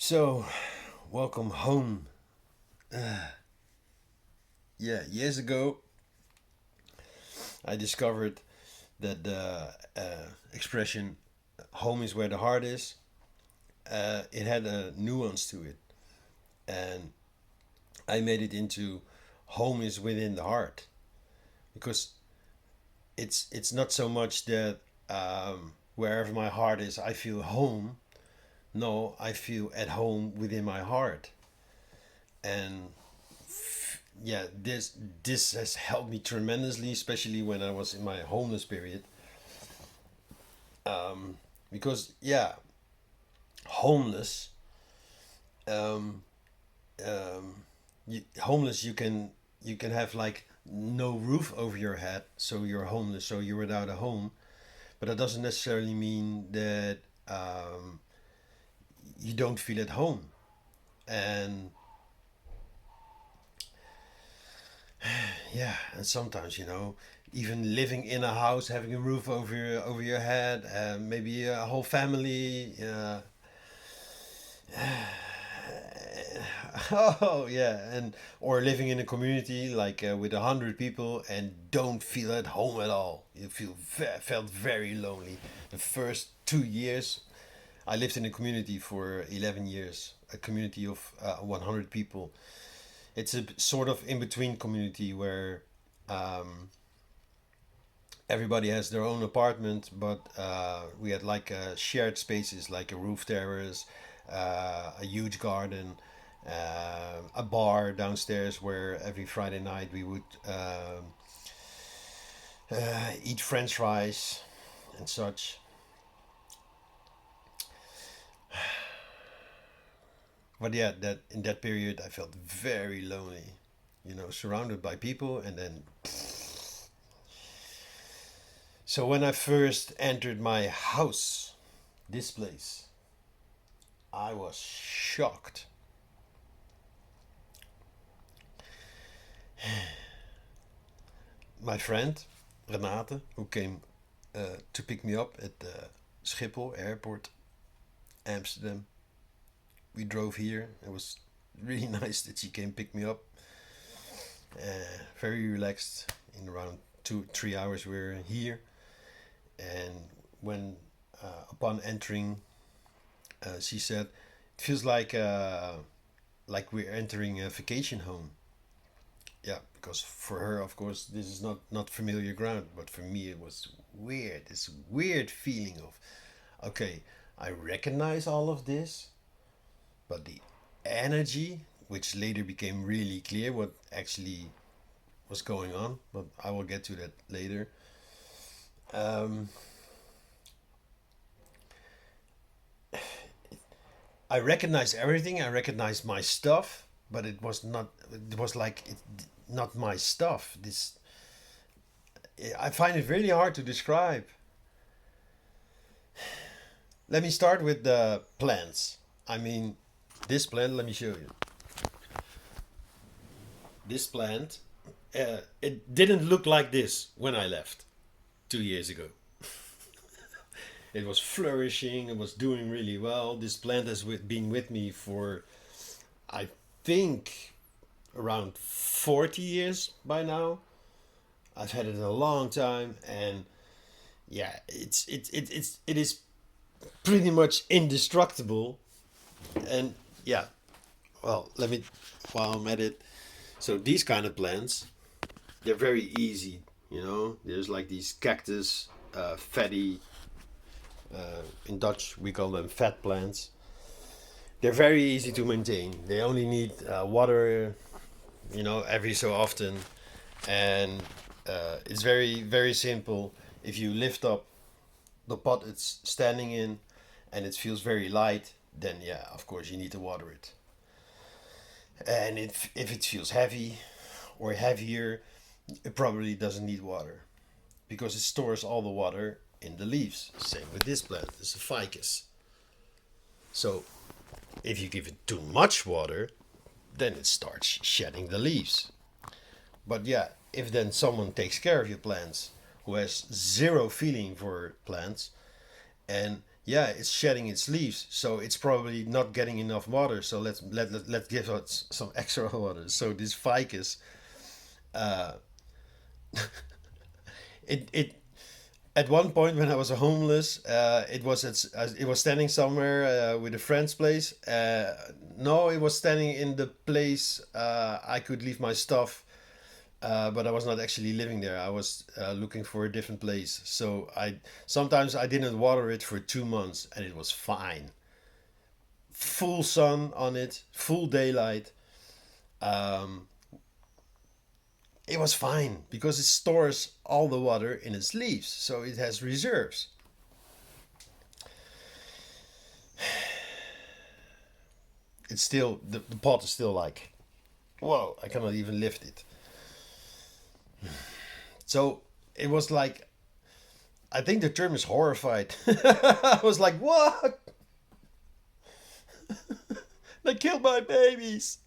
So, welcome home. Yeah, years ago, I discovered that the expression home is where the heart is, it had a nuance to it. And I made it into home is within the heart. Because it's not so much that wherever my heart is, I feel home. No, I feel at home within my heart. And yeah, this has helped me tremendously, especially when I was in my homeless period. Because yeah, homeless, um, homeless, you can have like no roof over your head, so you're homeless, so you're without a home. But that doesn't necessarily mean that you don't feel at home. And yeah, and sometimes even living in a house, having a roof over your head, maybe a whole family. Oh yeah, and or living in a community like with 100 people and don't feel at home at all. You felt very lonely. The first 2 years, I lived in a community for 11 years, a community of 100 people. It's a sort of in between community where um, everybody has their own apartment, but we had like shared spaces, like a roof terrace, a huge garden, a bar downstairs where every Friday night we would eat French fries and such. But yeah, that in that period I felt very lonely, surrounded by people, and then so when I first entered my house, this place, I was shocked. My friend Renate, who came to pick me up at the Schiphol airport, Amsterdam. We drove here. It was really nice that she came pick me up. Very relaxed. In around 2 3 hours, we're here. And when upon entering, she said, "It feels like we're entering a vacation home." Yeah, because for her, of course, this is not familiar ground, but for me, it was weird. This weird feeling of, okay, I recognize all of this, but the energy, which later became really clear what actually was going on, but I will get to that later. Um, I recognized everything. I recognized my stuff, but it was not. It was like not my stuff. This I find it really hard to describe. Let me start with the plants. I mean, this plant. Let me show you. This plant. It didn't look like this when I left 2 years ago. It was flourishing. It was doing really well. This plant has been with me for, I think, around 40 years by now. I've had it a long time, and yeah, it is pretty much indestructible. And yeah, well, let me while I'm at it. So these kind of plants, they're very easy. There's like these cactus, fatty. In Dutch, we call them fat plants. They're very easy to maintain. They only need water, every so often, and it's very very simple. If you lift up the pot it's standing in, and it feels very light, then yeah, of course you need to water it. And if it feels heavy or heavier, it probably doesn't need water because it stores all the water in the leaves. Same with this plant. It's a ficus. So if you give it too much water, then it starts shedding the leaves. But yeah, if then someone takes care of your plants who has zero feeling for plants, and yeah, it's shedding its leaves, so it's probably not getting enough water. So let's give it some extra water. So this ficus, uh, it at one point when I was homeless, it was standing somewhere with a friend's place. No, it was standing in the place I could leave my stuff, but I was not actually living there. I was looking for a different place. So I sometimes I didn't water it for 2 months, and it was fine. Full sun on it, full daylight. Um, it was fine because it stores all the water in its leaves, so it has reserves. It's still the pot is still like, whoa, I cannot even lift it. So it was like, I think the term is horrified. I was like, what? They killed my babies.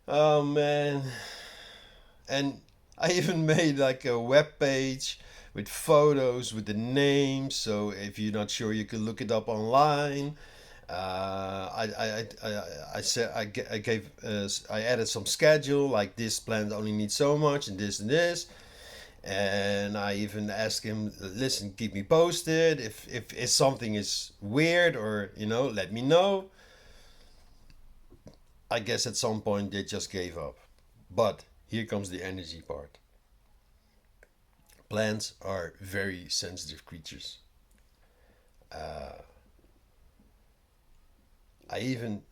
Oh man. And I even made like a web page with photos with the names. So if you're not sure, you can look it up online. I said I gave I added some schedule like this plant only needs so much and this, and I even asked him, listen, keep me posted if something is weird, or let me know. I guess at some point they just gave up. But here comes the energy part. Plants are very sensitive creatures. Uh, I even,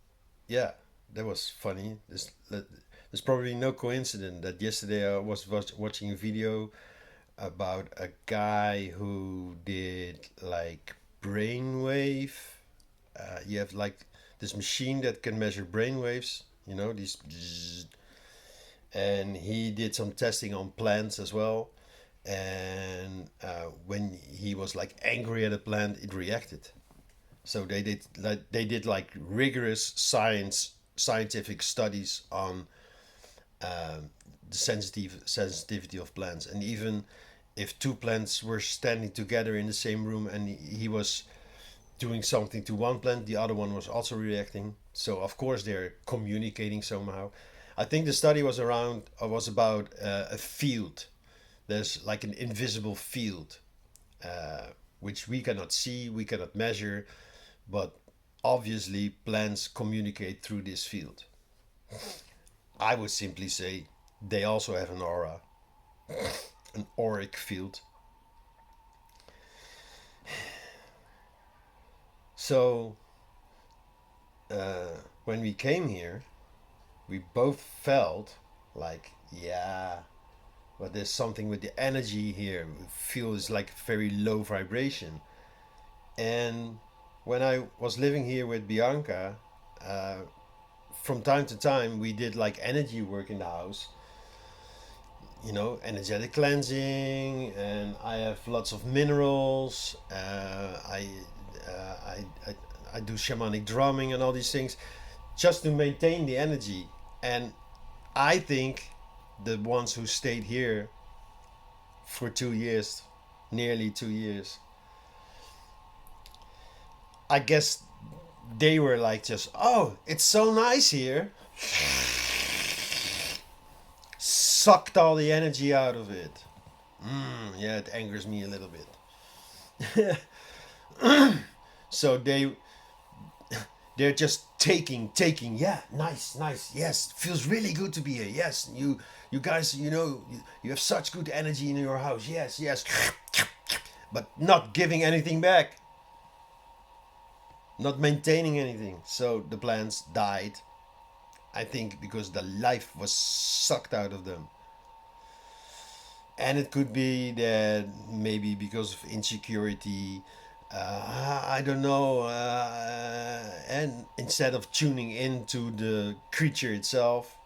yeah, that was funny. There's probably no coincidence that yesterday I was watching a video about a guy who did like brainwave. You have like this machine that can measure brainwaves, these, and he did some testing on plants as well. And when he was like angry at a plant, it reacted. So they did like rigorous scientific studies on the sensitivity of plants, and even if two plants were standing together in the same room and he was doing something to one plant, the other one was also reacting. So of course they're communicating somehow. I think the study was about a field. There's like an invisible field, which we cannot see, we cannot measure, but obviously plants communicate through this field. I would simply say they also have an aura, an auric field. So when we came here, we both felt like, yeah, but there's something with the energy here. It feels like very low vibration. And when I was living here with Bianca, uh, from time to time we did like energy work in the house, energetic cleansing, and I have lots of minerals. I do shamanic drumming and all these things just to maintain the energy. And I think the ones who stayed here for 2 years, nearly 2 years, I guess they were like, just, oh, it's so nice here. Sucked all the energy out of it. Yeah, it angers me a little bit. So they're just taking. Yeah, nice. Yes, feels really good to be here. Yes, you guys, you have such good energy in your house. Yes, but not giving anything back, not maintaining anything. So the plants died. I think because the life was sucked out of them. And it could be that maybe because of insecurity, I don't know, and instead of tuning into the creature itself,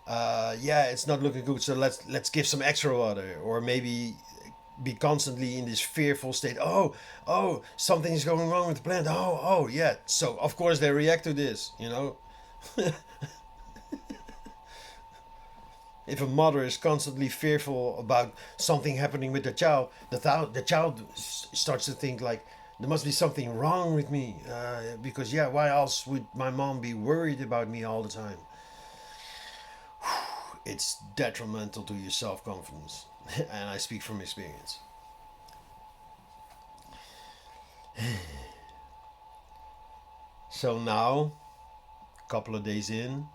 yeah, it's not looking good, so let's give some extra water, or maybe be constantly in this fearful state. Oh, something is going wrong with the plant. Oh, yeah. So of course they react to this. If a mother is constantly fearful about something happening with the child, the child starts to think like there must be something wrong with me, because yeah, why else would my mom be worried about me all the time? It's detrimental to your self confidence, and I speak from experience. So now, a couple of days in,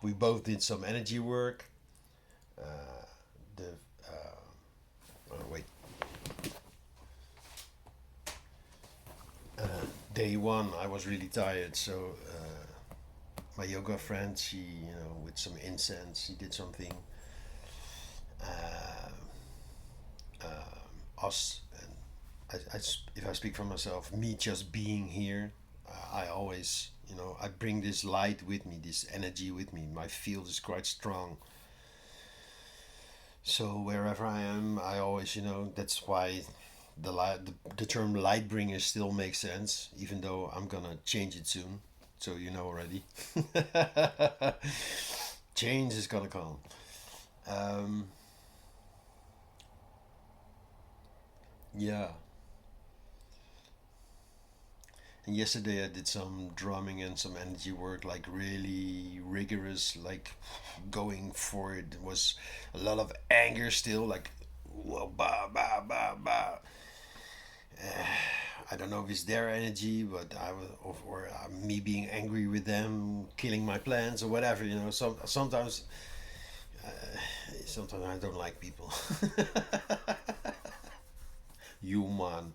we both did some energy work. Uh, the wait, day one I was really tired, so my yoga friend, she, with some incense, she did something. Uh, Us, and if I speak for myself, me just being here, I always, I bring this light with me, this energy with me. My field is quite strong. So wherever I am, I always, that's why the term light bringer still makes sense, even though I'm gonna change it soon. So you know already. Change is gonna come. Um, yeah. And yesterday I did some drumming and some energy work, like really rigorous, like going for it. It was a lot of anger still, like whoa, ba ba ba ba. I don't know if it's their energy, but I was, or me being angry with them, killing my plans or whatever. Sometimes I don't like people. Human.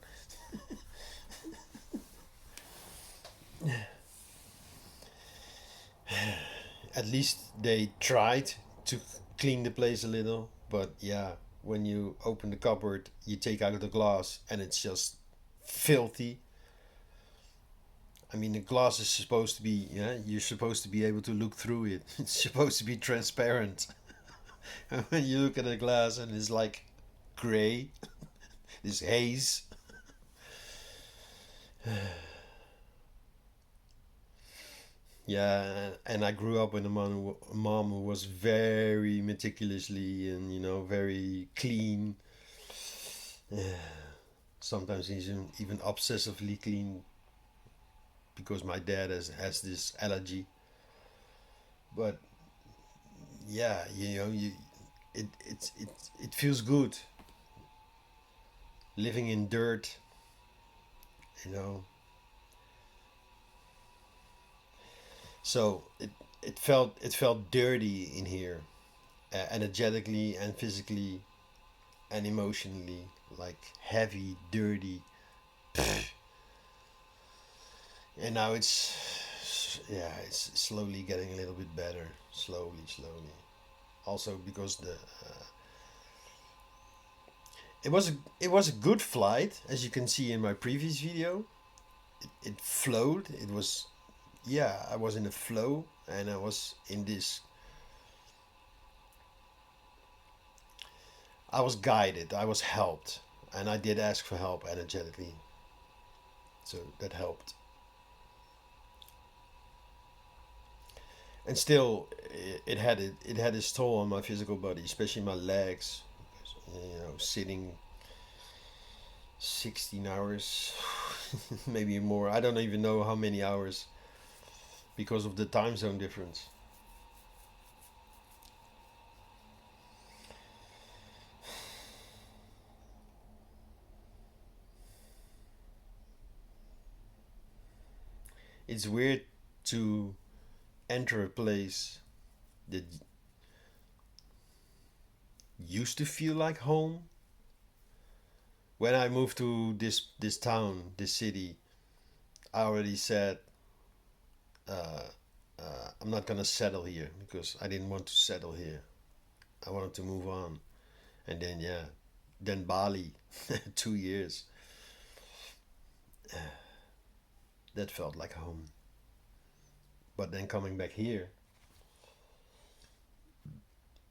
At least they tried to clean the place a little, but yeah, when you open the cupboard, you take out the glass and it's just filthy. I mean, the glass is supposed to be, yeah, you're supposed to be able to look through it. It's supposed to be transparent. And when you look at the glass and it's like gray, this haze. Yeah, and I grew up with a mom who was very meticulously and very clean. Sometimes even obsessively clean, because my dad has this allergy. But yeah, it feels good living in dirt. You know, so it felt dirty in here, energetically and physically and emotionally, like heavy, dirty. And now it's slowly getting a little bit better, slowly. Also because it was a good flight, as you can see in my previous video. It flowed. It was, yeah, I was in a flow, and I was in this. I was guided. I was helped, and I did ask for help energetically, so that helped. And still, it had its toll on my physical body, especially my legs. Sitting 16 hours, maybe more. I don't even know how many hours, because of the time zone difference. It's weird to enter a place that used to feel like home. When I moved to this town, this city, I already said, uh, I'm not gonna settle here, because I didn't want to settle here. I wanted to move on. And then, yeah, then Bali, 2 years. That felt like home. But then coming back here,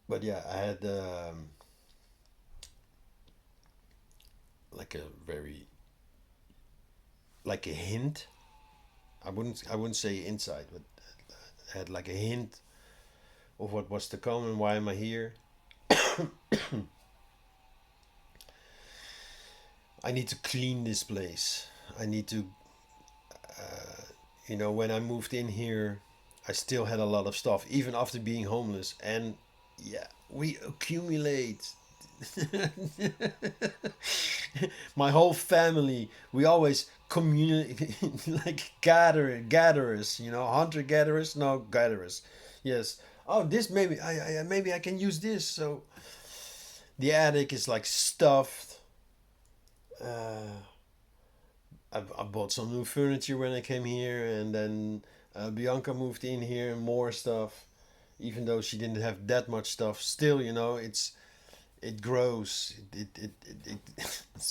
but yeah, I had like a very, like a hint. I wouldn't say inside, but I had like a hint of what was to come and why am I here. I need to clean this place. I need to, when I moved in here, I still had a lot of stuff, even after being homeless. And yeah, we accumulate. My whole family, we always communicate like gatherers, hunter gatherers, no gatherers. Yes. Oh, this maybe maybe I can use this. So the attic is like stuffed. Uh, I bought some new furniture when I came here, and then Bianca moved in here, and more stuff. Even though she didn't have that much stuff, still, it grows. It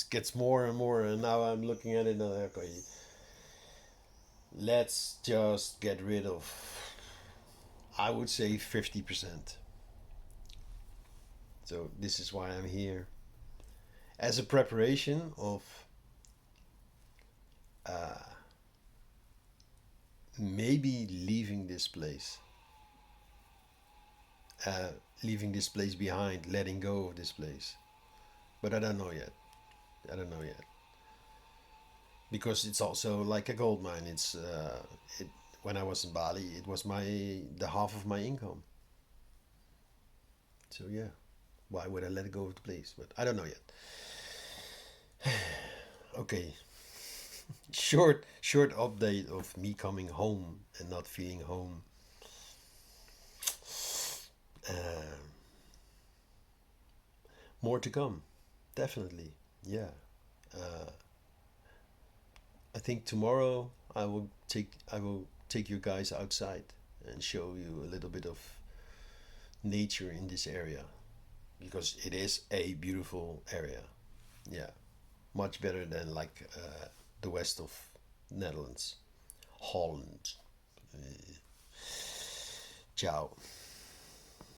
gets more and more, and now I'm looking at it and I'm like, okay, let's just get rid of. I would say 50%. So this is why I'm here, as a preparation of maybe leaving this place, uh, leaving this place behind, letting go of this place. But I don't know yet. I don't know yet because it's also like a gold mine. It when I was in Bali, it was the half of my income. So yeah, why would I let go of the place? But I don't know yet. Okay, short update of me coming home and not feeling home. Uh, More to come, definitely. Yeah. Uh, I think tomorrow I will take you guys outside and show you a little bit of nature in this area because it is a beautiful area. Yeah, much better than like the west of Netherlands, Holland. Ciao.